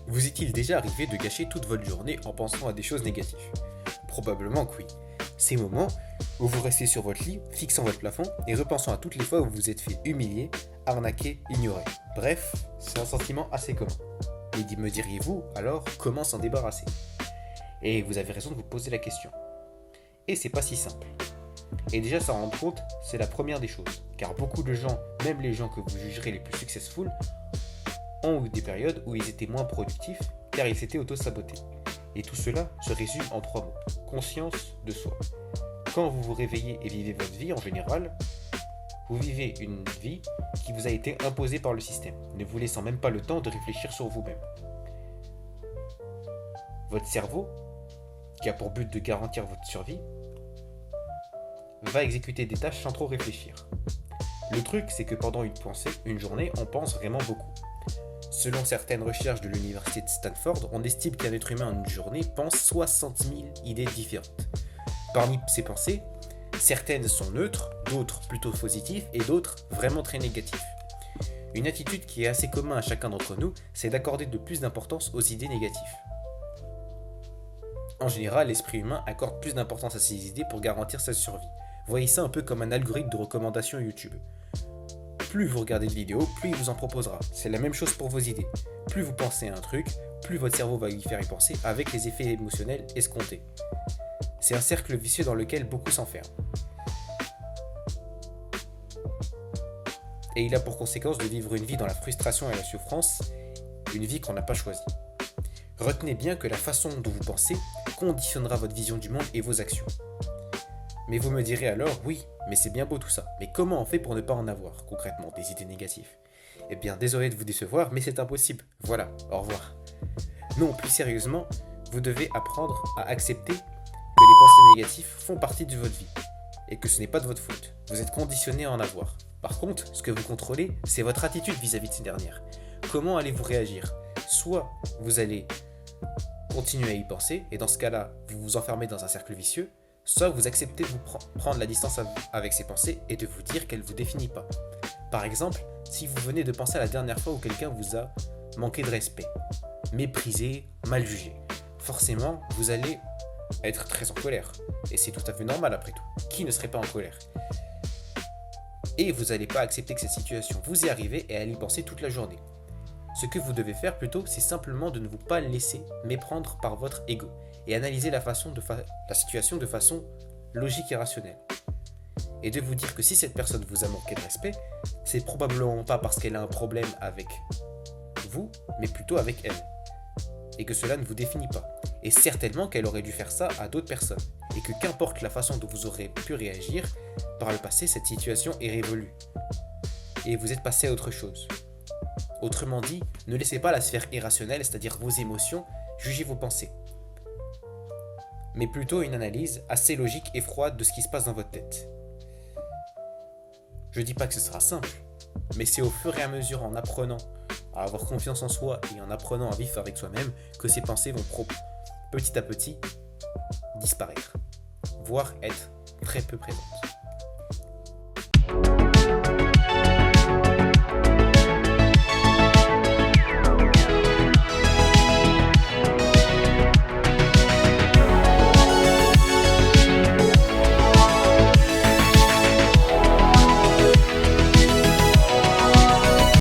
Vous est-il déjà arrivé de gâcher toute votre journée en pensant à des choses négatives? Probablement que oui. Ces moments où vous restez sur votre lit, fixant votre plafond et repensant à toutes les fois où vous vous êtes fait humilier, arnaquer, ignorer. Bref, c'est un sentiment assez commun. Mais me diriez-vous alors comment s'en débarrasser? Et vous avez raison de vous poser la question. Et c'est pas si simple. Et déjà s'en rendre compte, c'est la première des choses. Car beaucoup de gens, même les gens que vous jugerez les plus successful, ont eu des périodes où ils étaient moins productifs car ils s'étaient auto-sabotés. Et tout cela se résume en 3 mots. Conscience de soi. Quand vous vous réveillez et vivez votre vie en général, vous vivez une vie qui vous a été imposée par le système, ne vous laissant même pas le temps de réfléchir sur vous-même. Votre cerveau, qui a pour but de garantir votre survie, va exécuter des tâches sans trop réfléchir. Le truc, c'est que pendant une journée, on pense vraiment beaucoup. Selon certaines recherches de l'université de Stanford, on estime qu'un être humain en une journée pense 60 000 idées différentes. Parmi ces pensées, certaines sont neutres, d'autres plutôt positives et d'autres vraiment très négatives. Une attitude qui est assez commune à chacun d'entre nous, c'est d'accorder de plus d'importance aux idées négatives. En général, l'esprit humain accorde plus d'importance à ses idées pour garantir sa survie. Voyez ça un peu comme un algorithme de recommandation YouTube. Plus vous regardez de vidéos, plus il vous en proposera. C'est la même chose pour vos idées. Plus vous pensez à un truc, plus votre cerveau va y faire y penser avec les effets émotionnels escomptés. C'est un cercle vicieux dans lequel beaucoup s'enferment. Et il a pour conséquence de vivre une vie dans la frustration et la souffrance, une vie qu'on n'a pas choisie. Retenez bien que la façon dont vous pensez conditionnera votre vision du monde et vos actions. Mais vous me direz alors, oui, mais c'est bien beau tout ça. Mais comment on fait pour ne pas en avoir, concrètement, des idées négatives? Eh bien, désolé de vous décevoir, mais c'est impossible. Voilà, au revoir. Non, plus sérieusement, vous devez apprendre à accepter que les pensées négatives font partie de votre vie. Et que ce n'est pas de votre faute. Vous êtes conditionné à en avoir. Par contre, ce que vous contrôlez, c'est votre attitude vis-à-vis de ces dernières. Comment allez-vous réagir? Soit vous allez continuer à y penser, et dans ce cas-là, vous vous enfermez dans un cercle vicieux, soit vous acceptez de vous prendre la distance avec ces pensées et de vous dire qu'elles ne vous définissent pas. Par exemple, si vous venez de penser à la dernière fois où quelqu'un vous a manqué de respect, méprisé, mal jugé, forcément, vous allez être très en colère. Et c'est tout à fait normal après tout. Qui ne serait pas en colère? Et vous n'allez pas accepter que cette situation vous est arrivée et à y penser toute la journée. Ce que vous devez faire plutôt, c'est simplement de ne vous pas laisser méprendre par votre ego et analyser la situation de façon logique et rationnelle. Et de vous dire que si cette personne vous a manqué de respect, c'est probablement pas parce qu'elle a un problème avec vous, mais plutôt avec elle. Et que cela ne vous définit pas. Et certainement qu'elle aurait dû faire ça à d'autres personnes. Et que qu'importe la façon dont vous aurez pu réagir, par le passé, cette situation est révolue. Et vous êtes passé à autre chose. Autrement dit, ne laissez pas la sphère irrationnelle, c'est-à-dire vos émotions, juger vos pensées. Mais plutôt une analyse assez logique et froide de ce qui se passe dans votre tête. Je dis pas que ce sera simple, mais c'est au fur et à mesure en apprenant à avoir confiance en soi et en apprenant à vivre avec soi-même que ces pensées vont petit à petit disparaître, voire être très peu présentes.